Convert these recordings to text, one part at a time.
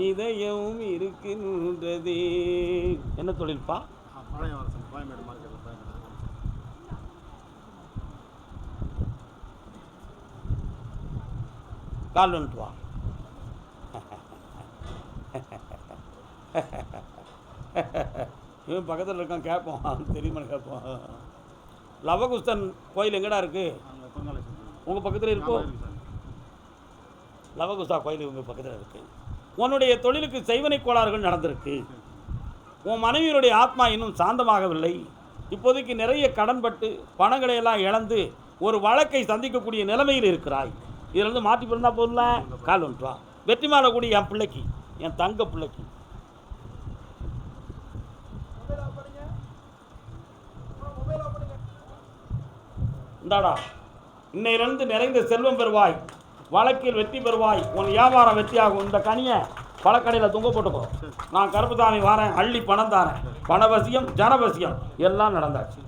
இதயம் இருக்கின்றதே. என்ன தொழில்ப்பா? கால் வந்துட்டு வா. இவன் பக்கத்தில் இருக்கான், கேட்போம், தெரியுமான்னு கேட்போம். லவகுஸ்தன் கோயில் எங்கடா இருக்கு? உங்கள் பக்கத்தில் இருக்கோ? லவகுஸ்தா கோயில் உங்கள் பக்கத்தில் இருக்கு. உன்னுடைய தொழிலுக்கு செய்வனை கோளாறுகள் நடந்திருக்கு. உன் மனைவியுடைய ஆத்மா இன்னும் சாந்தமாகவில்லை. இப்போதைக்கு நிறைய கடன்பட்டு பணங்களை எல்லாம் இழந்து ஒரு வழக்கை சந்திக்கக்கூடிய நிலைமையில் இருக்கிறாய். இதிலிருந்து மாற்றி பிறந்தா போடல. கால் வந்துட்டு வா. வெற்றி மாலை கூடி என் பிள்ளைக்கு, என் தங்க பிள்ளைக்கு. இந்தாடா, இன்னையிலிருந்து நிறைந்த செல்வம் பெறுவாய், வழக்கில் வெற்றி பெறுவாய், உன் வியாபாரம் வெற்றியாகும். இந்த கனியை பழக்கடையில் தொங்க போட்டுக்கோ. நான் கருப்புசாமி வாரேன், அள்ளி பணம் தாரேன். பணவசியம் ஜனவசியம் எல்லாம் நடந்தாச்சு.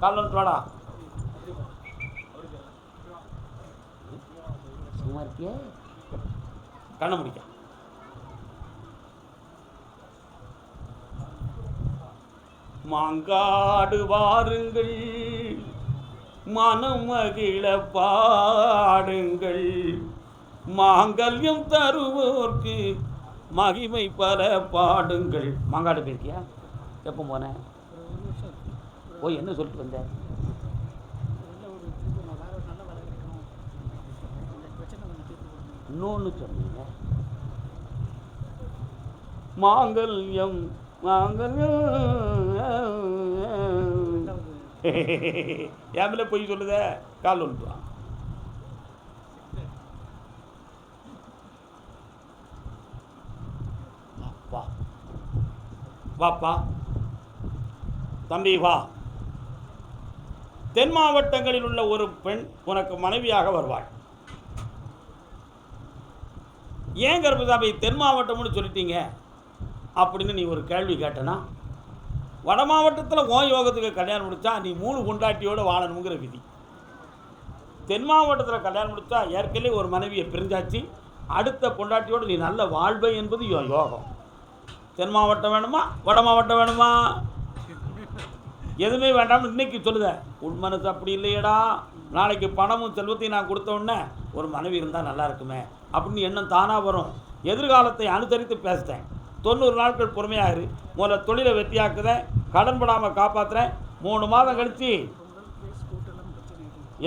கால் வாடா. சும்மா இருக்கிய, கண்ணை முடிக்க. மாங்காடு வாருங்கள், மனம் மகிழ பாடுங்கள், மாங்கல்யம் தருவோர்க்கு மகிமை பல பாடுங்கள். மாங்காடு போயிருக்கியா? எப்போ போனேன்? போய் என்ன சொல்லிட்டு வந்தேன்? இன்னொன்று சொன்னீங்க, மாங்கல்யம் மாங்கல்யம். ஏமில்ல போய் சொல்லுத. கால் வந்துட்டு வா. வாப்பா தம்பி வா. தென் மாவட்டங்களில் உள்ள ஒரு பெண் உனக்கு மனைவியாக வருவாள். ஏன் கருப்புசாமி தென் மாவட்டம்னு சொல்லிட்டீங்க அப்படின்னு நீ ஒரு கேள்வி கேட்டனா, வட மாவட்டத்தில் ஓ யோகத்துக்கு கல்யாணம் முடித்தா நீ 3 பொண்டாட்டியோடு வாழணுங்கிற விதி. தென் மாவட்டத்தில் கல்யாணம் முடித்தா ஏற்கனவே ஒரு மனைவியை பிரிஞ்சாச்சு, அடுத்த பொண்டாட்டியோடு நீ நல்ல வாழ்வை என்பது யோகம். தென் மாவட்டம் வேணுமா வட மாவட்டம் வேணுமா? எதுவுமே வேண்டாம்னு இன்னைக்கு சொல்லுத. உன் மனசு அப்படி இல்லையடா. நாளைக்கு பணமும் செல்வத்தையும் நான் கொடுத்த உடனே ஒரு மனைவி இருந்தால் நல்லா இருக்குமே அப்படின்னு எண்ணம் தானாக வரும். எதிர்காலத்தை அனுசரித்து பேசுகிறேன். 90 நாட்கள் பொறுமையாகிரு. முதல்ல தொழிலை வெற்றியாக்குதேன், கடன் படாமல் காப்பாற்றுறேன். 3 மாதம் கழித்து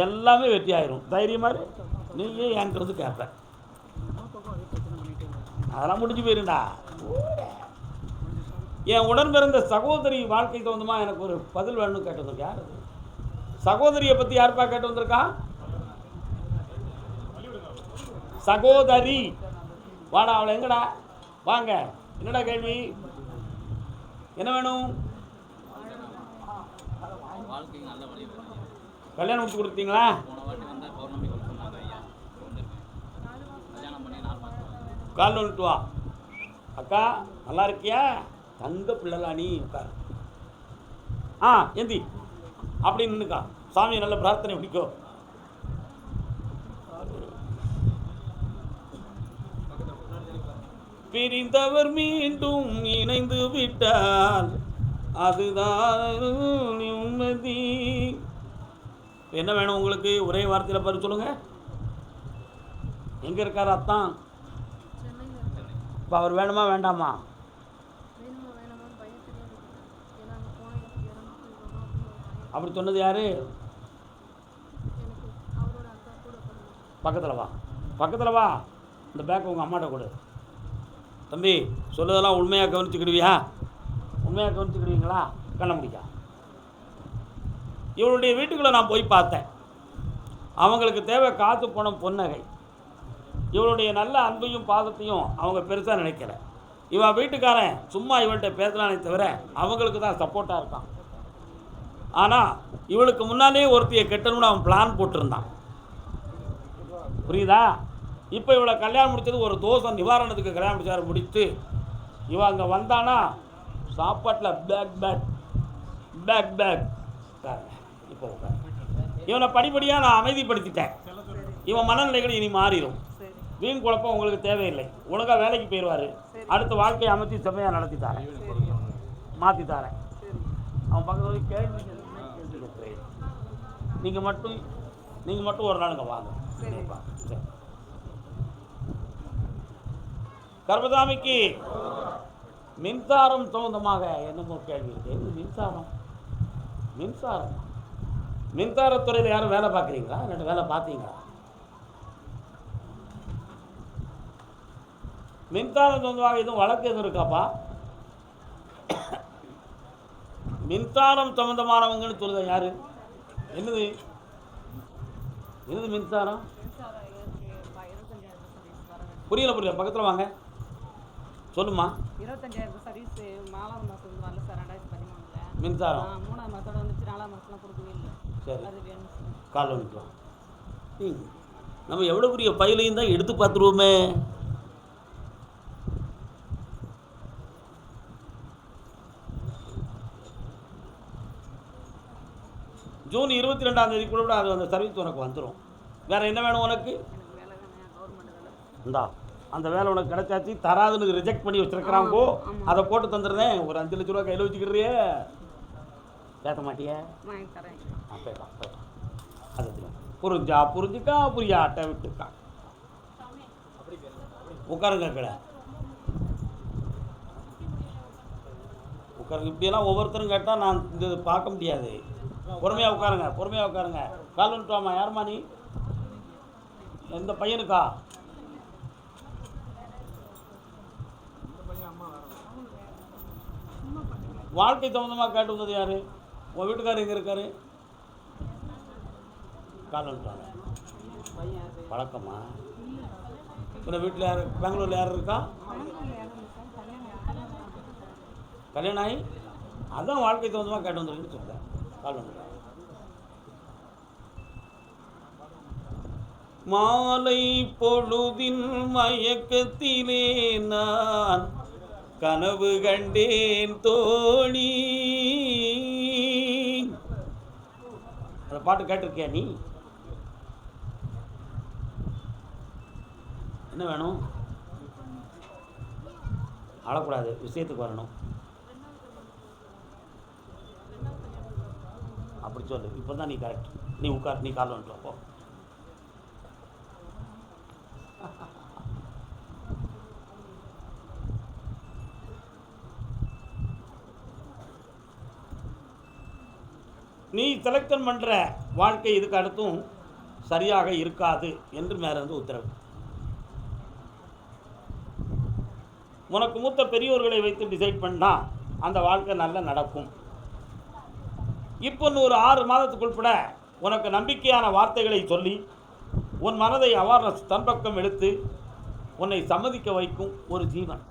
எல்லாமே வெற்றி ஆயிரும். தைரியமாக நீயே என்கிட்ட வந்து கேட்பேன். அதெல்லாம் முடிஞ்சு போயிருண்டா. என் உடன் பிறந்த சகோதரி வாழ்க்கை தகுந்தமா எனக்கு ஒரு பதில் வேணும்னு கேட்டு வந்திருக்கா. யார் அது? சகோதரியை பற்றி யாருப்பா கேட்டு வந்திருக்கா? சகோதரி வாடா. அவளை எங்கடா? வாங்க. என்னடா கேள்வி? என்ன வேணும்? கல்யாணம் முடிச்சு கொடுத்தீங்களா? கால் வந்துட்டு வா. அக்கா நல்லா இருக்கியா? தங்க பிள்ளைலா நீ உட்கார். எந்தி அப்படி நின்னுக்கா. சாமியை நல்ல பிரார்த்தனை பிடிக்கோ. பிரிந்தவர் மீண்டும் இணைந்து விட்டால் அதுதான் நிம்மதி. என்ன வேணும் உங்களுக்கு? ஒரே வார்த்தையில் பாரு சொல்லுங்க. எங்கே இருக்கார் அத்தான்? இப்போ அவர் வேணுமா வேண்டாமா? அப்படி சொன்னது யாரு? பக்கத்தில் வா, பக்கத்தில் வா. இந்த பேக்கை உங்கள் அம்மாட்ட கொடு. தம்பி சொல்லுதெல்லாம் உண்மையாக கவனிச்சுக்கிடுவியா? உண்மையாக கவனிச்சுக்கிடுவீங்களா? கண்ண முடிக்கா. இவளுடைய வீட்டுக்குள்ளே நான் போய் பார்த்தேன். அவங்களுக்கு தேவை காத்து பணம் பொன்னகை. இவளுடைய நல்ல அன்பையும் பாதத்தையும் அவங்க பெருசாக நினைக்கல. இவன் வீட்டுக்காரன் சும்மா இவள்கிட்ட பேசலானே தவிர அவங்களுக்கு தான் சப்போர்ட்டாக இருக்கான். ஆனால் இவளுக்கு முன்னாலே ஒருத்தையை கெட்டணும்னு அவன் பிளான் போட்டிருந்தான். புரியுதா? இப்போ இவளை கல்யாணம் முடித்தது ஒரு தோஷம் நிவாரணத்துக்கு கல்யாணம் முடிச்சார். முடித்து இவன் அங்கே வந்தானா சாப்பாட்டில் பேக் பேக் பேக் பேக். இப்போ இவனை படிப்படியாக நான் அமைதிப்படுத்திட்டேன். இவன் மனநிலைகள் இனி மாறிடும். வீண் குழப்பம் உங்களுக்கு தேவையில்லை. ஒழுங்காக வேலைக்கு போயிடுவார். அடுத்த வாழ்க்கையை அமைத்தி செம்மையாக நடத்தி தரேன், மாற்றி தரேன். அவன் பக்கத்தில் கேள்வி கேட்குறேன். நீங்கள் மட்டும் ஒரு நாளுங்க வாங்க. சரி. கர்மசாமிக்கு மின்சாரம் சம்பந்தமாக என்னமோ கேள்வி இருக்கு. மின்சாரத்துறையில் யாரும் வேலை பார்க்குறீங்களா? ரெண்டு வேலை பார்த்தீங்களா? மின்சாரம் சம்பந்தமாக எதுவும் வழக்கு எதுவும் இருக்காப்பா? மின்சாரம் சம்பந்தமானவங்கன்னு சொல்லுதா யாரு? என்னது மின்சாரம்? புரியல. பக்கத்தில் வாங்க, சொல்லுமா. 25,000 சர்வீஸ் 4ஆம் மாதம் வரல சார். 2013 மின்சாரம் 3ஆம் மாதத்தோட வந்துச்சு. 4ஆம் மாதம்லாம் கொடுக்கவே இல்லை. சரி, அது வேணும் சார். கால் வந்துக்கலாம். நம்ம எவ்வளோ பெரிய பயிலையும் தான் எடுத்து பார்த்துருவோமே. ஜூன் 22 அது அந்த சர்வீஸ் உனக்கு வந்துடும். வேறு என்ன வேணும் உனக்கு? இந்தா அந்த வேலை உனக்கு கிடைச்சாச்சு. தராதுன்னு ரிஜெக்ட் பண்ணி வச்சுருக்கிறாங்கோ. அதை போட்டு தந்துடுறேன். ஒரு 5 லட்ச ரூபா கையில் வச்சுக்கிறியே, பேச மாட்டியே? போய்க்கலாம். அது புரிஞ்சுக்கா புரியாட்ட விட்டுக்கா. உட்காருங்க கடை உட்காருங்க. இப்படியெல்லாம் ஒவ்வொருத்தரும் கேட்டால் நான் இந்த பார்க்க முடியாது. பொறுமையாக உட்காருங்க. கால் வந்துட்டுவாமா. யாருமா நீ? எந்த பையனுக்கா? வாழ்க்கை சம்பந்தமாக கேட்டு வந்தது யாரு? உங்கள் வீட்டுக்காரர் எங்கே இருக்காரு? கால் வந்துட்டாங்க. பழக்கமா? இப்போ வீட்டில் யார்? பெங்களூரில் யார் இருக்கா? கல்யாணம் ஆகி அதான் வாழ்க்கை சம்பந்தமாக கேட்டு வந்துருக்குன்னு சொல்கிறேன். கால் வந்துட்டாங்க. மாலை பொழுதின் மயக்கத்திலே நான் கனவு கண்டேன் தோழி. அந்த பாட்டு கேட்டிருக்கியா நீ? என்ன வேணும்? அழக்கூடாது, விஷயத்துக்கு வரணும். அப்படி சொல்லு. இப்போ தான் நீ கரெக்ட். நீ உட்கார். நீ கால் வந்துட்டு போ. நீ செலக்ஷன் பண்ணுற வாழ்க்கை இதுக்கு அடுத்தும் சரியாக இருக்காது என்று மேலிருந்து உத்தரவு. உனக்கு மூத்த பெரியோர்களை வைத்து டிசைட் பண்ணால் அந்த வாழ்க்கை நல்லா நடக்கும். இப்போ ஒரு 6 மாதத்துக்குள்பட உனக்கு நம்பிக்கையான வார்த்தைகளை சொல்லி உன் மனதை அவார்னஸ் தன்பக்கம் எடுத்து உன்னை சம்மதிக்க வைக்கும் ஒரு ஜீவன்.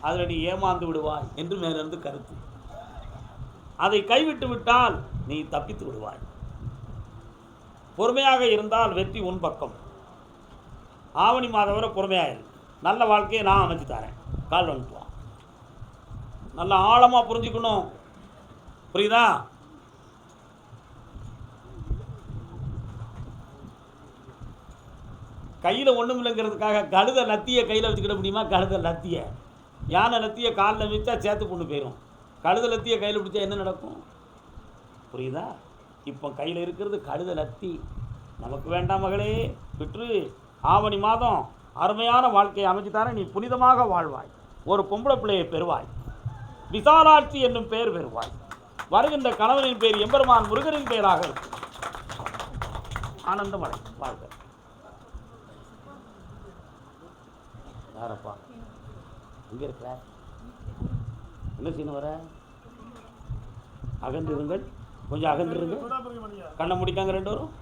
அதில் நீ ஏமாந்து விடுவாய் என்று மேலிருந்து கருத்து. அதை கைவிட்டு விட்டால் நீ தப்பித்து விடுவாய். பொறுமையாக இருந்தால் வெற்றி உன் பக்கம். ஆவணி மாதம் வரை பொறுமையாக நல்ல வாழ்க்கையை நான் அமைச்சு தரேன். கால் வந்துட்டுவான். நல்லா ஆழமாக புரிஞ்சுக்கணும். புரியுதா? கையில் ஒன்றும் இல்லைங்கிறதுக்காக கழுதை லத்தியை கையில் வச்சுக்கிட முடியுமா? கழுதை லத்தியை, யானை லத்தியை காலில் வச்சா சேர்த்து கொண்டு போயிடும். கழுதை லத்தியை கையில் பிடிச்சா என்ன நடக்கும்? புரியுதா? இப்போ கையில் இருக்கிறது கழுதை லத்தி. நமக்கு வேண்டாம் மகளே, விற்று. ஆவணி மாதம் அருமையான வாழ்க்கையை அமைச்சு தர நீ புனிதமாக வாழ்வாய். ஒரு பொம்பளை பிள்ளையை பெறுவாய். விசாலாட்சி என்னும் பெயர் பெறுவாய். வருகின்ற கணவனின் பேர் எம்பெருமான் முருகனின் பெயராக இருக்கும். ஆனந்தமடை வாழ்க. யாரப்பா இங்கே இருக்கிற? என்ன செய்யணும் வர? அகன்றிருங்கள், கொஞ்சம் அகன்றிருங்க. கண்ணை முடிக்காங்க 2 பேரும்.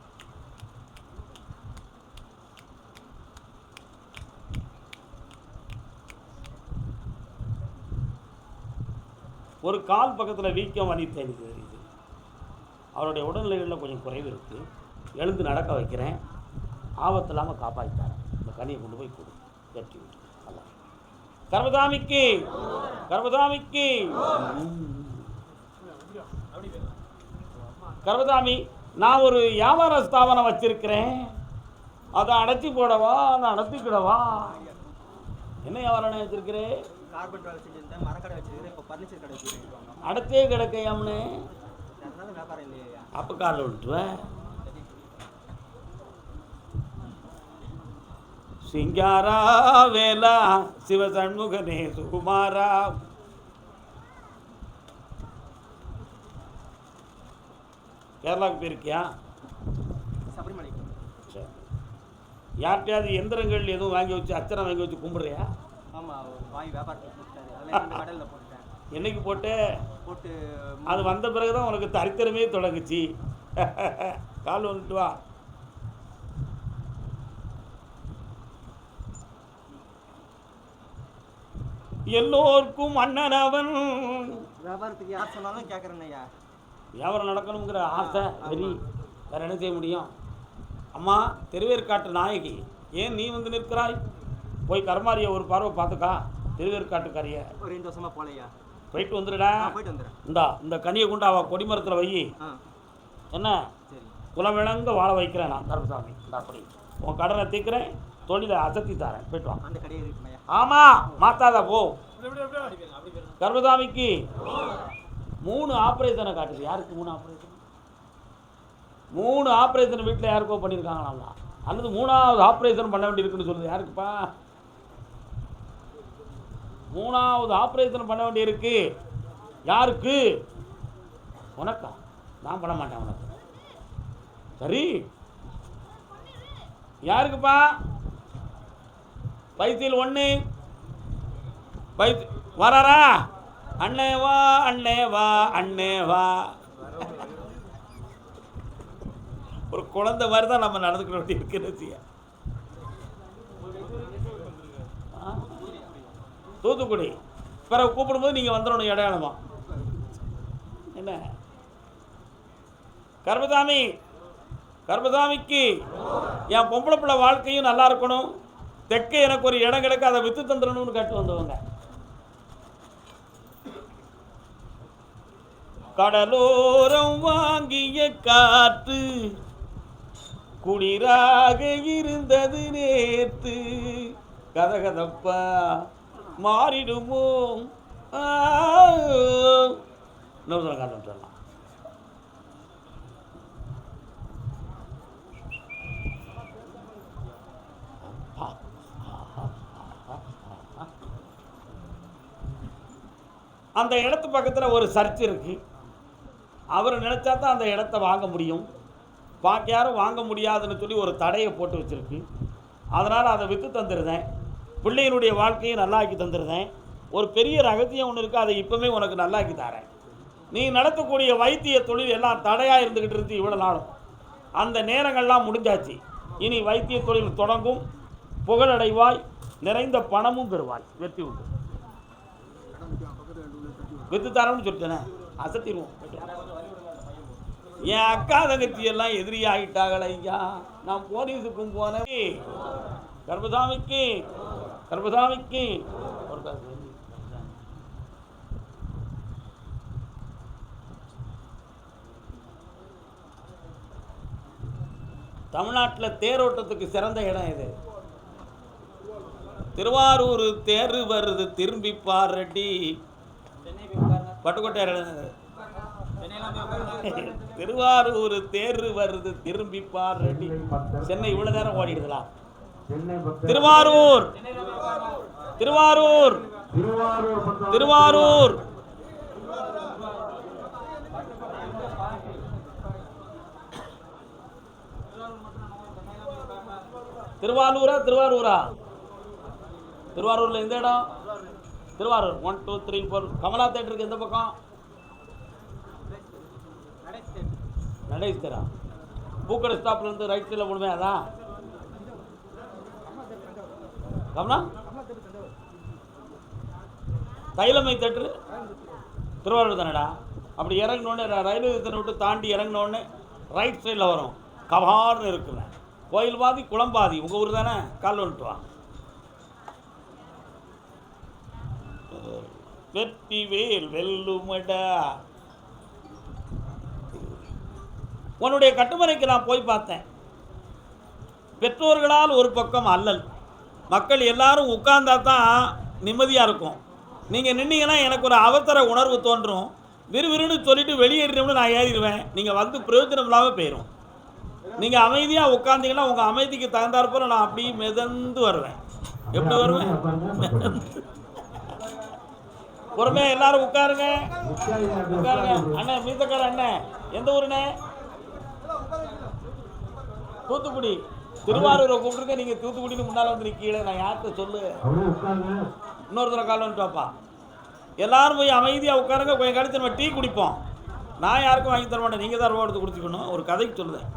ஒரு கால் பக்கத்தில் வீக்கம் வலித்து எனக்கு தெரியுது. அவருடைய உடல்நிலைகளில் கொஞ்சம் குறைவு இருக்குது. எழுந்து நடக்க வைக்கிறேன். ஆபத்து இல்லாமல் காப்பாற்றித்தாரேன். இந்த கனியை கொண்டு போய் கொடு. வெற்றி விட்டு நல்லா. கர்மசாமிக்கு கர்மசாமி, நான் ஒரு வியாபார ஸ்தாபனம் வச்சிருக்கிறேன். அதை அடைச்சி போடவா அதை அடைச்சிக்கிடவா? என்ன வியாபாரம் வச்சிருக்கிறேன்? கார்பெண்டர் வேலை செஞ்சிருந்தேன், மரக்கடை வச்சிருக்கிறேன், இப்போ பர்னிச்சர் கடை வச்சிருக்கோம். அடைச்சே கிடக்கையாம்னு அதனால வியாபாரம் இல்லையா? அப்போ காலில் விட்டுருவேன். சிங்காரா வேலா சிவசண்முகனே சுகுமாரா. கேரளாவுக்கு போயிருக்கியா? சபரிமலைக்கு. சரி. யார்கிட்டயாவது எந்திரங்கள் எதுவும் வாங்கி வச்சு அச்சரம் வாங்கி வச்சு கும்பிடுறியா? ஆமாம், வாங்கி வியாபாரத்துக்கு கொடுத்தாரு. அதெல்லாம் இந்த கடையில் போட்டுட்டேன். என்னைக்கு போட்டு போட்டு அது வந்த பிறகுதான் உனக்கு தரித்திரமே தொடங்குச்சு. கால் வந்துட்டு வா. எல்லோருக்கும் அண்ணன் அவன். வியாபாரத்துக்கு யார் சொன்னாலும் கேட்குறேன் ஐயா. வியாபாரம் நடக்கணுங்கிற ஆசை வெறி, வேற என்ன செய்ய முடியும்? அம்மா திருவேற்காட்டு நாயகி, ஏன் நீ வந்து நிற்கிறாய்? போய் கருமாரியை ஒரு பார்வை பார்த்துக்கா. திருவேற்காட்டுக்காரிய ஒரு 2 வருஷமா போலையா? போயிட்டு வந்துடுடா. போயிட்டு வந்துடுறேன். இந்த கனியை கொண்டு அவள் கொடிமரத்தில் வை. என்ன சரி, குலவிளங்க வாழ வைக்கிறேன் நான் கருப்பசாமி. இந்த அப்படி உன் கடனை தீர்க்கிறேன், தொழிலை அசத்தி தரேன். போயிட்டு வா. அந்த கடையை இருக்குமையா? ஆமாம், மாத்தாதா போ. கருப்பசாமிக்கு 3 ஆப்ரேஷனை காட்டுது. யாருக்கு 3 ஆப்ரேஷன்? 3 ஆப்ரேஷன் வீட்டில் யாருக்கோ பண்ணியிருக்காங்களா? அல்லது 3வது ஆப்ரேஷன் பண்ண வேண்டியிருக்குன்னு சொல்லுது. யாருக்குப்பா 3வது ஆப்ரேஷன் பண்ண வேண்டியிருக்கு? யாருக்கு? உனக்கா? நான் பண்ண மாட்டேன் உனக்கு. சரி, யாருக்குப்பா? வயிற்றில் 1 வராரா? அண்ணே வா அண்ணே வா அண்ணே வா. ஒரு குழந்தை மாதிரி தான் நம்ம நடந்துக்கிற வேண்டி இருக்கிறது. தூத்துக்குடி பிறகு கூப்பிடும்போது நீங்கள் வந்துடணும் இடையாளமா. என்ன கருப்பசாமி, கருப்பசாமிக்கு என் பொம்பளை பிள்ளை வாழ்க்கையும் நல்லா இருக்கணும், தெற்க எனக்கு ஒரு இடம் கிடக்க அதை வித்து தந்துடணும்னு கேட்டு வந்தவங்க. கடலோரம் வாங்கிய காற்று குளிராக இருந்தது நேற்று, கதகதப்பா மாறிடுமோ? இன்னொரு காரணம் சொல்லலாம். அந்த இடத்து பக்கத்தில் ஒரு சர்ச் இருக்குது. அவர் நினச்சா தான் அந்த இடத்த வாங்க முடியும். பாக்கி யாரும் வாங்க முடியாதுன்னு சொல்லி ஒரு தடையை போட்டு வச்சுருக்கு. அதனால் அதை விற்று தந்துடுறேன், பிள்ளைகளுடைய வாழ்க்கையை நல்லாக்கி தந்துடுறேன். ஒரு பெரிய ரகசியம் ஒன்று இருக்குது, அதை இப்போவே உனக்கு நல்லாக்கி தரேன். நீ நடத்தக்கூடிய வைத்திய தொழில் எல்லாம் தடையாக இருந்துக்கிட்டு இருந்து இவ்வளோ நாளும். அந்த நேரங்கள்லாம் முடிஞ்சாச்சு. இனி வைத்திய தொழில் தொடங்கும், புகழடைவாய், நிறைந்த பணமும் பெறுவாய், வெற்றி உண்டு. வித்து தரம்னு சொல்லிட்டேனே, அசத்திடுவோம். என் அக்கா தங்கச்சி எல்லாம் எதிரி ஆகிட்டாங்களே ஐயா. நான் போலீஸுக்கும் போனேன். கருப்பசாமிக்கு கருப்பசாமிக்கு ஒரு காசு. தமிழ்நாட்டில் தேரோட்டத்துக்கு சிறந்த இடம் இது. திருவாரூர் தேர் வருது திரும்பி பாரடி. பட்டுக்கோட்டை திருவாரூர் தேர் வருது திரும்பி பாரடி. சென்னை இவ்வளவு நேரம் ஓடிடுதா? திருவாரூர் திருவாரூர் திருவாரூர் திருவாரூரா திருவாரூரா திருவாரூர்ல எந்த இடம்? திருவாரூர் 1 2 3 4 கமலா தேட்டருக்கு எந்த பக்கம்? நடேஷ் தேரா. பூக்கடை ஸ்டாப்ல இருந்து ரைட் சைடில் போடுமே அதான் கமலா. தைலமை தேட்டரு திருவாரூர் தானடா. அப்படி இறங்கினோடனே ரயில்வே ஸ்டேஷனை விட்டு தாண்டி இறங்கினோடனே ரைட் சைடில் வரும், கவார்னு இருக்குங்க. கோயில் பாதி குளம்பாதி. உங்கள் ஊர் தானே? கால் வந்துட்டு வா. வெற்றி வேல் வெல்லுமடா. உன்னுடைய கட்டுமனைக்கு நான் போய் பார்த்தேன். பெற்றோர்களால் ஒரு பக்கம் அல்லல். மக்கள் எல்லாரும் உட்கார்ந்தா தான் நிம்மதியாக இருக்கும். நீங்கள் நின்னீங்கன்னா எனக்கு ஒரு அவசர உணர்வு தோன்றும். விறுவிறுன்னு சொல்லிட்டு வெளியேறினோம்னு நான் ஏறிடுவேன். நீங்கள் வந்து பிரயோஜனம் இல்லாமல் போயிடும். நீங்கள் அமைதியாக உட்காந்தீங்கன்னா உங்கள் அமைதிக்கு தகுந்தாற்போல் நான் அப்படியே மிதந்து வருவேன். எப்படி வருவேன்? பொறுமையா எல்லாரும் உட்காருங்க. உட்காருங்க. அண்ணன் மீசக்கார அண்ணன் எந்த ஊருண்ணே? தூத்துக்குடி. திருவாரூரை கூப்பிட்டுருக்க. நீங்கள் தூத்துக்குடின்னு முன்னால் வந்து நிற்கீழே. நான் யார்கிட்ட சொல்லு? இன்னொருத்தர கால் வந்துட்டோப்பா. எல்லாரும் போய் அமைதியாக உட்காருங்க. கொஞ்சம் கழிச்சு நம்ம டீ குடிப்போம். நான் யாருக்கும் வாங்கி தர மாட்டேன். நீங்கள் தான் ரூபா எடுத்து குடிச்சுக்கணும். ஒரு கதைக்கு சொல்லுதேன்.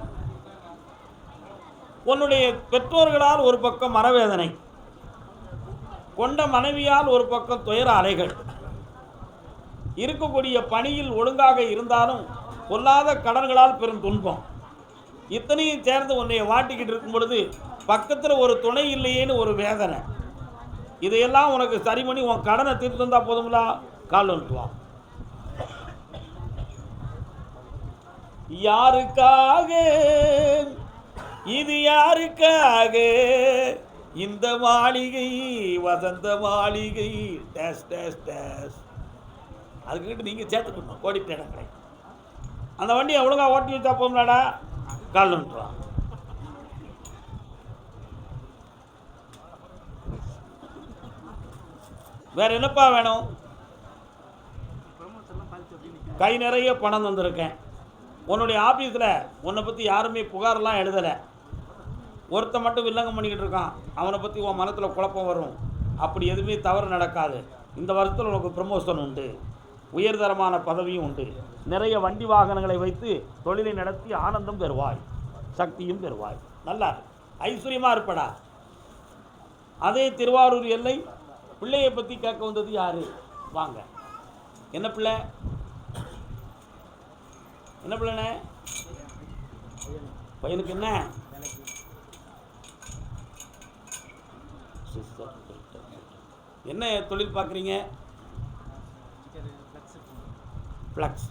உன்னுடைய பெற்றோர்களால் ஒரு பக்கம் மனவேதனை, கொண்ட மனைவியால் ஒரு பக்கம் துயர அலைகள், இருக்கக்கூடிய பணியில் ஒழுங்காக இருந்தாலும் கொல்லாத கடன்களால் பெரும் துன்பம், இத்தனையும் சேர்ந்து உன்னை வாட்டிக்கிட்டு இருக்கும் பொழுது பக்கத்தில் ஒரு துணை இல்லையேன்னு ஒரு வேதனை. இதையெல்லாம் உனக்கு சரி பண்ணி உன் கடனை தீர்த்து தந்தா போதுங்களா? கால் வந்துட்டுவான். யாருக்காக இது, யாருக்காக இந்த மாளிகை வசந்த மாளிகை டேஸ் டேஸ் டேஸ். அதுக்கிட்ட நீங்கள் சேர்த்துக்கணும். கோடிப்பேடம் கடை அந்த வண்டியை ஒழுங்காக ஓட்டி வச்சா போகும்லாடா. கால் வந்துட்டுவான். வேற என்னப்பா வேணும்? கை நிறைய பணம் வந்திருக்கேன். உன்னுடைய ஆஃபீஸில் உன்னை பற்றி யாருமே புகாரெலாம் எழுதலை. ஒருத்த மட்டும் வில்லங்கம் பண்ணிக்கிட்டு இருக்கான். அவனை பற்றி உன் மனத்தில் குழப்பம் வரும். அப்படி எதுவுமே தவறு நடக்காது. இந்த வருஷத்தில் உனக்கு ப்ரமோஷன் உண்டு, உயர்தரமான பதவியும் உண்டு. நிறைய வண்டி வாகனங்களை வைத்து தொழிலை நடத்தி ஆனந்தம் பெறுவாய், சக்தியும் பெறுவாய். நல்லா ஐஸ்வர்யமாக இருப்படா. அதே திருவாரூர் எல்லை. பிள்ளையை பற்றி கேட்க வந்தது யாரு? வாங்க. என்ன பிள்ளை? என்ன பிள்ளைண்ணே? பையனுக்கு என்ன? என்ன தொழில் பார்க்குறீங்க? ஃப்ளக்ஸ்.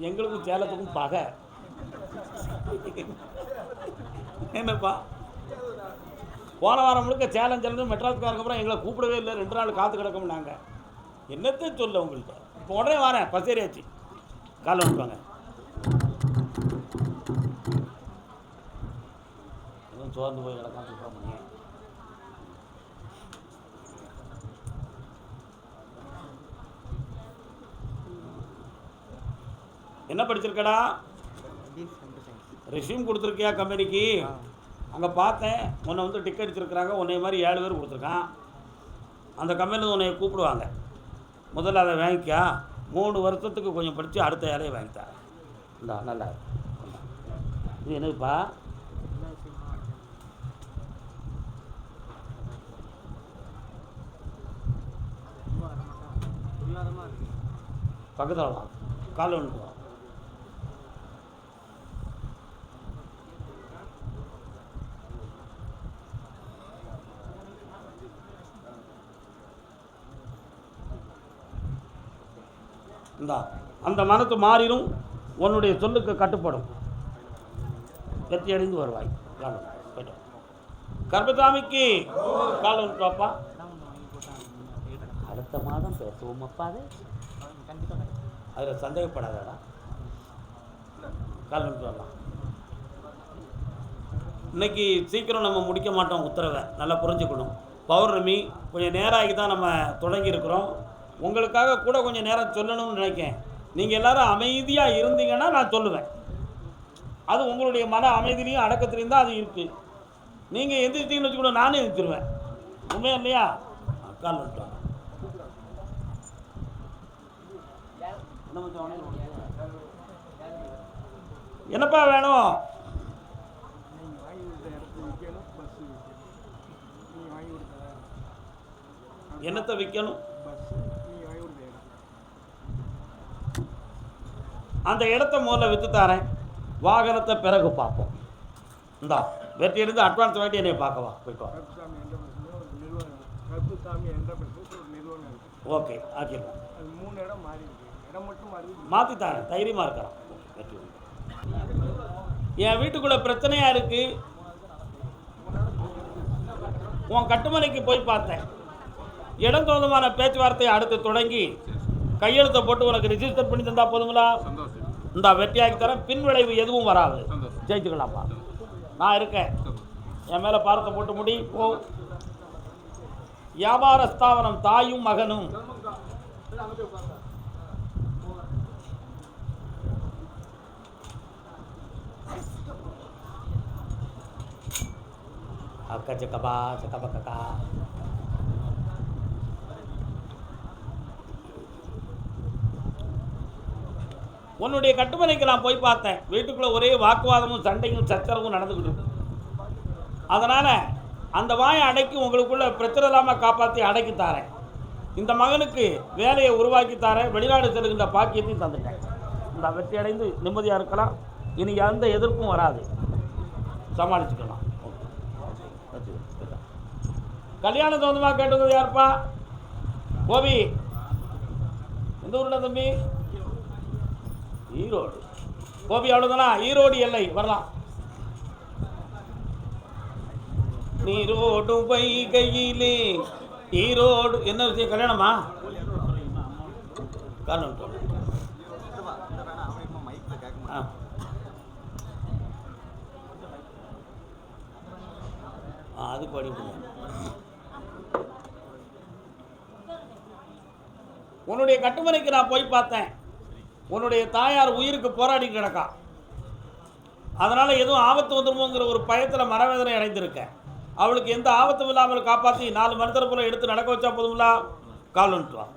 எங்களுக்கும் சேலத்துக்கும் பகை. என்னப்பா போன வாரம் முழுக்க சேலம் சேலம் மெட்ராஸ்காரங்க அப்புறம் எங்களை கூப்பிடவே இல்லை. 2 நாள் காத்து கிடக்கோம்னாங்க. என்னத்தை சொல்ல உங்கள்கிட்ட? இப்போ உடனே வரேன். பசேரியாச்சு. கால் வந்துப்பாங்க. எதுவும் சோர்ந்து போய் கிடக்காம சொல்கிறாங்க. என்ன படிச்சிருக்கடா? ரெஷ்யூம் கொடுத்துருக்கியா கம்பெனிக்கு? அங்கே பார்த்தேன். உன்னை வந்து டிக்கெட் அடிச்சிருக்கிறாங்க. உன்னை மாதிரி 7 பேர் கொடுத்துருக்கான். அந்த கம்பெனியில் உன்னை கூப்பிடுவாங்க. முதல்ல அதை வாங்கிக்கா. 3 வருஷத்துக்கு கொஞ்சம் படித்து அடுத்த வேலையை வாங்கித்தா. இந்தா நல்லா இது என்னப்பா? பக்கத்தில் வா. கால் வந்துட்டு வா. இந்தா அந்த மனத்து மாறிடும். உன்னுடைய சொல்லுக்கு கட்டுப்படும். வெற்றி அடைந்து வருவாய். போயிட்டோம். கர்பசாமிக்கு கால் வந்துட்டோப்பா. அடுத்த மாதம் பேசுவோம் அப்பாது. அதில் சந்தேகப்படாதடா. கால் வந்துட்டு வரலாம். இன்னைக்கு சீக்கிரம் நம்ம முடிக்க மாட்டோம் உத்தரவை. நல்லா புரிஞ்சுக்கணும். பௌர்ணமி கொஞ்சம் நேரம் ஆகி தான் நம்ம தொடங்கியிருக்கிறோம். உங்களுக்காக கூட கொஞ்சம் நேரம் சொல்லணும்னு நினைக்கிறேன். நீங்கள் எல்லோரும் அமைதியாக இருந்தீங்கன்னா நான் சொல்லுவேன். அது உங்களுடைய மன அமைதியிலையும் அடக்கத்துலையும் தான் அது இருக்குது. நீங்கள் எந்திரிச்சிங்கன்னு வச்சுக்கூட நானே எந்திரிச்சிருவேன். உண்மையா இல்லையா? கால் வந்துட்டோம். என்னப்பா வேணும்? என்னத்தை விற்கணும்? அந்த இடத்த முதல்ல விற்று தரேன். வாகனத்தை பிறகு பார்ப்போம். இந்தா வெற்றி எடுத்து அட்வான்ஸ் வாங்கி என்னை பார்க்கவா. போய்க்கோ. ஓகே ஆக்கிடலாம். அது 3 இடம் மாறி இருக்கு. இடம் மட்டும் மாறி மாற்றி தரேன், தைரியமாக இருக்கிறான். வெற்றி உண்டு. என் வீட்டுக்குள்ளே பிரச்சனையாக இருக்குது, உன் கட்டுமனைக்கு போய் பார்த்தேன். இடம் சொந்தமான பேச்சுவார்த்தையை அடுத்து தொடங்கி கையெழுத்தை போட்டு உனக்கு ரிஜிஸ்டர் பண்ணி தந்தா போதுங்களா? இந்த வெற்றியாக்கி தரேன். பின் விளைவு எதுவும் வராது. ஜெயிச்சுக்கலாம்ப்பா. நான் இருக்கேன். என் மேலே பாரத்தை போட்டு முடி போ. வியாபார ஸ்தாபனம் தாயும் மகனும். அக்கா சக்கப்பா சக்கப்பக்கா. உன்னுடைய கட்டுமனைக்கு நான் போய் பார்த்தேன். வீட்டுக்குள்ளே ஒரே வாக்குவாதமும் சண்டையும் சச்சரவும் நடந்துக்கிட்டு இருக்கு. அதனால் அந்த வாயை அடக்கி உங்களுக்குள்ள பிரச்சனை இல்லாமல் காப்பாற்றி அடக்கி தாரேன். இந்த மகனுக்கு வேலையை உருவாக்கி தாரேன். வெளிநாடு செல்கின்ற பாக்கியத்தையும் தந்துட்டேன். இந்த வெற்றி அடைந்து நிம்மதியாக இருக்கலாம். இனி எந்த எதிர்ப்பும் வராது. சமாளிச்சுக்கலாம். கல்யாணம் சொந்தமாக கேட்டது யாருப்பா? கோபி. எந்த ஊரில் தம்பி? ஈரோடு. கோபி அவ்வளோதானா? ஈரோடு எல்லை வரலாம். நீரோடும் வைகையிலே ஈரோடு. என்ன விஷயம்? கல்யாணமா? கல்யாணம். அது படி. உன்னுடைய கட்டுமனைக்கு நான் போய் பார்த்தேன். உன்னுடைய தாயார் உயிருக்கு போராடி கிடக்கா. அதனால் எதுவும் ஆபத்து வந்துருமோங்கிற ஒரு பயத்தில் மனவேதனை அடைந்திருக்கேன். அவளுக்கு எந்த ஆபத்தும் இல்லாமல் காப்பாற்றி 4 மனிதர் போல எடுத்து நடக்க வச்சா போதுங்களா? கால் வந்துட்டு வா.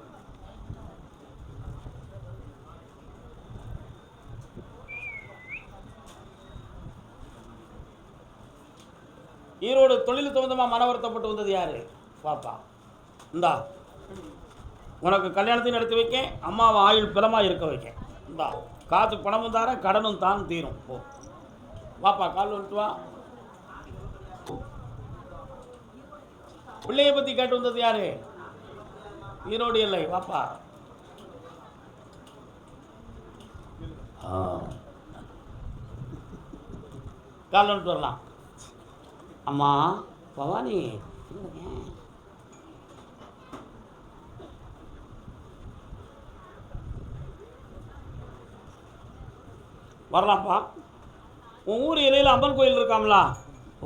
ஈரோடு தொழில் சம்பந்தமாக மன வருத்தப்பட்டு வந்தது யாரு? பாப்பா. இந்தா உனக்கு கல்யாணத்தையும் நடத்தி வைக்கேன். அம்மாவை ஆயுள் பிளமாக இருக்க வைக்கேன். இந்தா காசு பணமும் தாரேன், கடனும் தான் தீரும். போ வாப்பா, கால் வந்துட்டு வா. பிள்ளையை பற்றி கேட்டு வந்தது யாரு? ஈரோடு இல்லை. வாப்பா. கால் வந்துட்டு வரலாம். அம்மா பவானி வரலாம்ப்பா. உன் ஊர் இலையில் அம்மன் கோயில் இருக்காங்களா?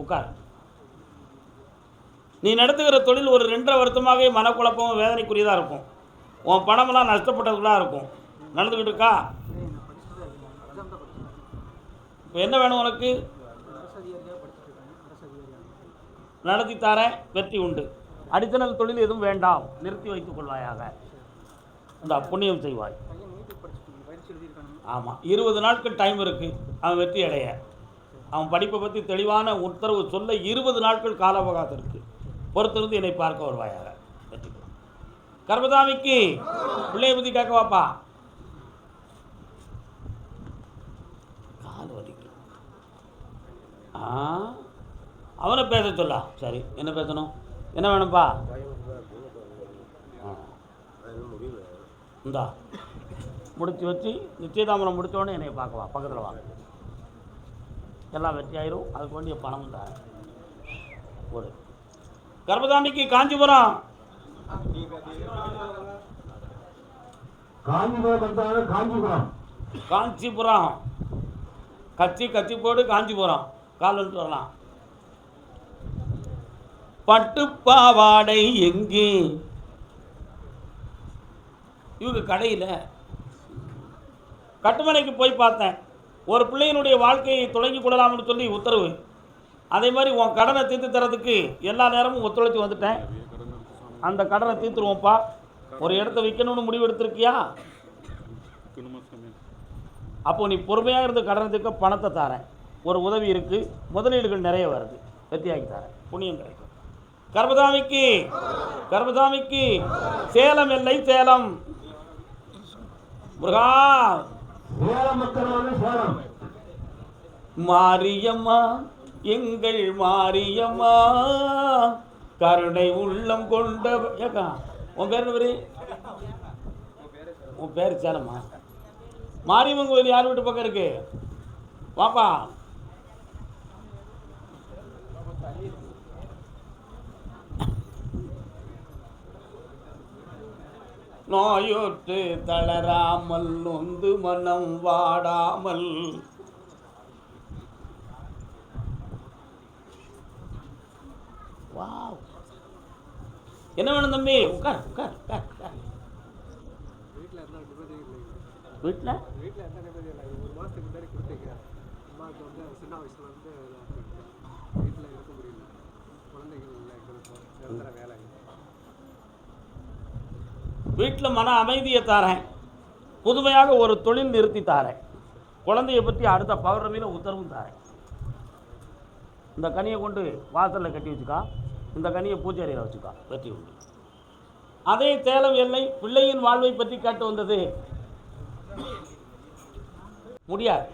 உட்கார். நீ நடத்துகிற தொழில் ஒரு 2.5 வருஷமாகவே மனக்குழப்பமும் வேதனைக்குரியதாக இருக்கும். உன் பணமெல்லாம் நஷ்டப்பட்டதுக்குள்ளா இருக்கும். நடந்துக்கிட்டு இருக்கா? இப்போ என்ன வேணும் உனக்கு? நடத்தி தரேன். வெற்றி உண்டு. அடித்தனல் தொழில் எதுவும் வேண்டாம். நிறுத்தி வைத்துக் கொள்வாயாக. இந்த புண்ணியம் செய்வாய். ஆமாம், 20 நாட்கள் டைம் இருக்குது அவன் வெற்றி அடைய. அவன் படிப்பை பற்றி தெளிவான உத்தரவு சொல்ல 20 நாட்கள் கால அவகாசம் இருக்குது. பொறுத்திருந்து என்னை பார்க்க வருவாயாக. வெற்றி. கர்மசாமிக்கு பிள்ளையை பற்றி கேட்க வாப்பா. கால் வலிக்கு. அவனை பேச சொல்லா. சரி, என்ன பேசணும்? என்ன வேணும்ப்பா? இந்தா முடிச்சு வச்சு நிச்சயதாமரம் முடித்தோடனே என்னை பார்க்கவா. பக்கத்தில் வாங்க. எல்லாம் வெற்றி ஆயிரும். அதுக்கு வேண்டிய பணம் தான். ஒரு கர்மசாமிக்கு காஞ்சிபுரம். காஞ்சிபுரம் கட்சி போடு. காஞ்சிபுரம் கால் வந்துட்டு வரலாம். பட்டுப்பாவாடை எங்கே? இவங்க கடையில் கட்டுமனைக்கு போய் பார்த்தேன். ஒரு பிள்ளையினுடைய வாழ்க்கையை தொடங்கி கொள்ளலாம்னு சொல்லி உத்தரவு. அதே மாதிரி உன் கடனை தீர்த்து தரதுக்கு எல்லா நேரமும் ஒத்துழைச்சி வந்துட்டேன். அந்த கடனை தீர்த்துருவோம்ப்பா. ஒரு இடத்த விற்கணும்னு முடிவு எடுத்திருக்கியா? அப்போ நீ பொறுமையாக இருந்து கடனை தீர்க்க பணத்தை தரேன். ஒரு உதவி இருக்குது. முதலீடுகள் நிறைய வருது. வெற்றியாக்கி தரேன். புண்ணியம் கிடைக்கும். கர்மசாமிக்கு சேலம் எல்லை. சேலம் முருகா. மாரியம்மா எங்கள் மாரியம்மா கருணை உள்ளம் கொண்ட. உன் பேர் என்ன? உன் பேர் சேலமா? மாரியம்மன் கோயில் யார் வீட்டு பக்கம் இருக்கு? வாப்பா. நோயுற்று தளராமல் நொந்து மனம் வாடாமல் வாவ். என்ன வேணும் தம்பி? உட்கார் உட்கார் உட்கார் உட்கார். வீட்டில் வீட்டில் எந்த நிம்மதி இல்லை. ஒரு மாதத்துக்கு முன்னாடி கொடுத்தீங்க. அம்மாவுக்கு வந்து சின்ன வயசுல வந்து வீட்டில் இருக்க முடியல. குழந்தைகள் இல்லை, எங்களுக்கு நிரந்தர வேலை. வீட்டில் மன அமைதியை தாரேன். புதுமையாக ஒரு தொழில் நிறுத்தி தாரேன். குழந்தைய பற்றி அடுத்த பௌர்ணமியில் உத்தரவும் தாரேன். இந்த கனியை கொண்டு வாசலில் கட்டி வச்சுக்கா, இந்த கனியை பூச்சேரியில் வச்சுக்கா, வெற்றி உண்டு. அதே சேலம் எல்லை பிள்ளையின் வாழ்வை பற்றி கேட்டு வந்தது. முடியாது.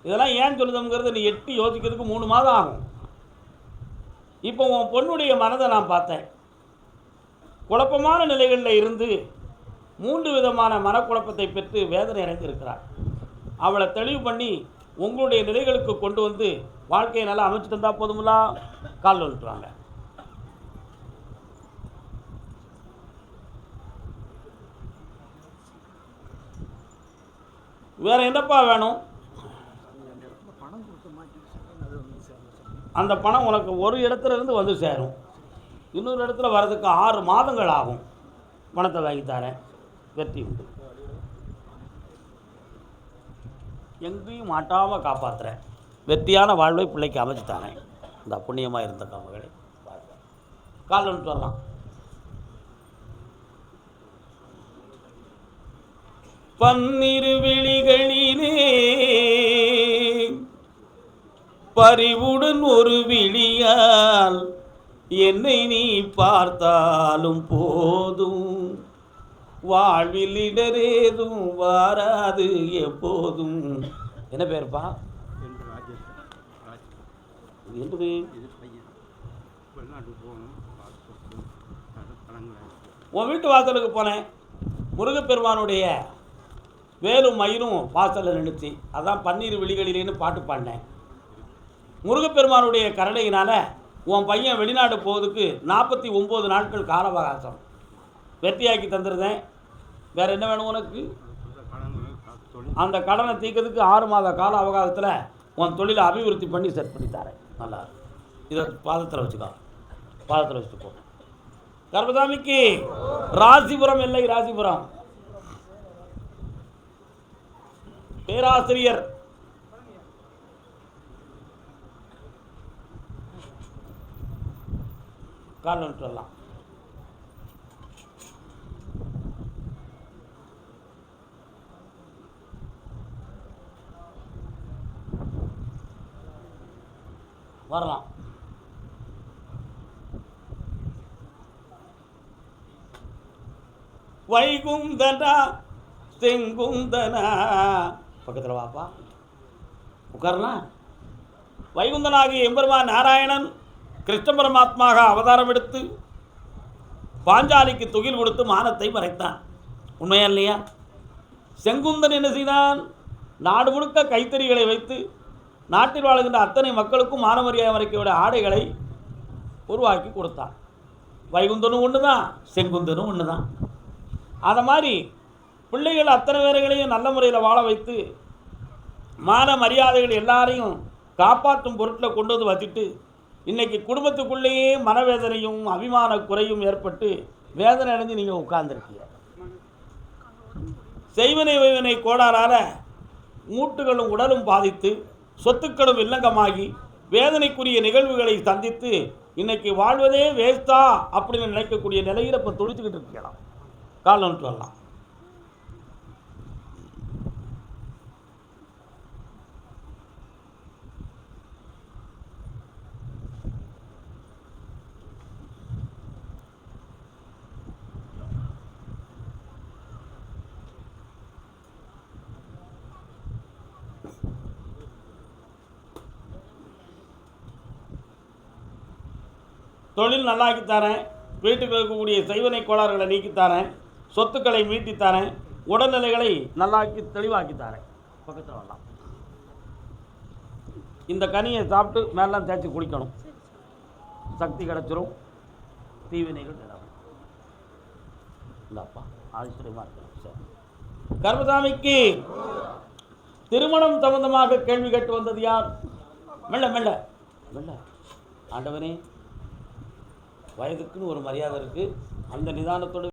இதெல்லாம் ஏன் சொல்லுதுங்கிறது நீ எட்டி யோசிக்கிறதுக்கு 3 மாதம் ஆகும். இப்போ உன் பொண்ணுடைய மனதை நான் பார்த்தேன். குழப்பமான நிலைகளில் இருந்து 3 விதமான மனக்குழப்பத்தை பெற்று வேதனை அடைந்திருக்கிறார். அவளை தெளிவு பண்ணி உங்களுடைய நிலைகளுக்கு கொண்டு வந்து வாழ்க்கையை நல்லா அமைச்சு தந்தா போதுங்களா? கால் வந்துட்டுவாங்க. வேற என்னப்பா வேணும்? அந்த பணம் உனக்கு ஒரு இடத்துல இருந்து வந்து சேரும். இன்னொரு இடத்துல வர்றதுக்கு 6 மாதங்கள் ஆகும். பணத்தை வாங்கி தரேன், வெற்றி உண்டு. எங்கேயும் மாட்டாமல் காப்பாற்றுறேன். வெற்றியான வாழ்வை பிள்ளைக்கு அமைச்சு தரேன். இந்த புண்ணியமாக இருந்த மகளே கால் வந்துட்டு வரலாம். பன்னிரு விழிகளிலே பறிவுடன் ஒரு விழியால் என்னை நீ பார்த்தாலும் போதும், வாழ்வில் இடரேதும் வாராது எப்போதும். என்ன பேருப்பா? என்று உன் வீட்டு வாசலுக்கு போனேன். முருகப்பெருமானுடைய வேலும் மயிலும் வாசலில் நின்றுச்சு. அதான் பன்னீர் விழிகளிலேன்னு பாட்டு பாடினேன். முருகப்பெருமானுடைய கருணையினால் உன் பையன் வெளிநாடு போவதுக்கு 49 நாட்கள் கால அவகாசம் வெற்றியாக்கி தந்துருந்தேன். வேறு என்ன வேணும் உனக்கு? அந்த கடனை தீர்க்கிறதுக்கு 6 மாத கால அவகாசத்தில் உன் தொழிலை அபிவிருத்தி பண்ணி செட் பண்ணி தரேன். நல்லா இதை பாதத்தில் வச்சுக்கோ, பாதத்தில் வச்சுக்கோ. கர்மசாமிக்கு ராசிபுரம் இல்லை, ராசிபுரம் பேராசிரியர் கால் வந்துட்டு வரலாம். வரலாம். வைகுந்தனா செங்குந்தனா பக்கத்தில் வாப்பா, உட்காரலாம். வைகுந்தனாகிய எம்பெருமான் நாராயணன் கிருஷ்ண பரமாத்மாக அவதாரம் எடுத்து பாஞ்சாலிக்கு துகில் கொடுத்து மானத்தை மறைத்தான். உண்மையா இல்லையா? செங்குந்தன் என்ன செய்தான்? நாடு முழுக்க கைத்தறிகளை வைத்து நாட்டில் வாழ்கின்ற அத்தனை மக்களுக்கும் மானமரியாதை மறைக்கையோட ஆடைகளை உருவாக்கி கொடுத்தான். வைகுந்தனும் ஒன்று தான், செங்குந்தனும் ஒன்று தான். அதை மாதிரி பிள்ளைகள் அத்தனை பேர்களையும் நல்ல முறையில் வாழ வைத்து மான மரியாதைகள் எல்லாரையும் காப்பாற்றும் பொருட்டில் கொண்டு வந்து வச்சுட்டு இன்றைக்கி குடும்பத்துக்குள்ளேயே மனவேதனையும் அபிமான குறையும் ஏற்பட்டு வேதனை அடைஞ்சு நீங்கள் உட்கார்ந்துருக்கீங்க. செய்வனை வைவனை கோளாறால் மூட்டுகளும் உடலும் பாதித்து சொத்துக்களும் இல்லங்கமாகி வேதனைக்குரிய நிகழ்வுகளை சந்தித்து இன்றைக்கி வாழ்வதே வேஸ்டா அப்படின்னு நினைக்கக்கூடிய நிலையில் இப்போ துடிச்சுக்கிட்டு இருக்கலாம். கால் வந்துட்டு வரலாம். தொழில் நல்லாக்கி தரேன், வீட்டுக்கு இருக்கக்கூடிய செய்வனை கோளாறுகளை நீக்கித்தாரேன், சொத்துக்களை மீட்டித்தாரேன், உடல்நிலைகளை நல்லாக்கி தெளிவாக்கித்தாரேன். பக்கத்தில் வரலாம். இந்த கனியை சாப்பிட்டு மேலாம் தேய்ச்சி குளிக்கணும். சக்தி கிடச்சிரும், தீவினைகள் இல்லாமல். இல்லைப்பா ஆச்சரியமாக இருக்கணும். சரி, கர்மசாமிக்கு திருமணம் சம்பந்தமாக கேள்வி கேட்டு வந்தது யார்? மெல்ல மெல்ல மெல்ல. ஆண்டவனே, வயதுக்குன்னு ஒரு மரியாதை இருக்குது, அந்த நிதானத்தோடு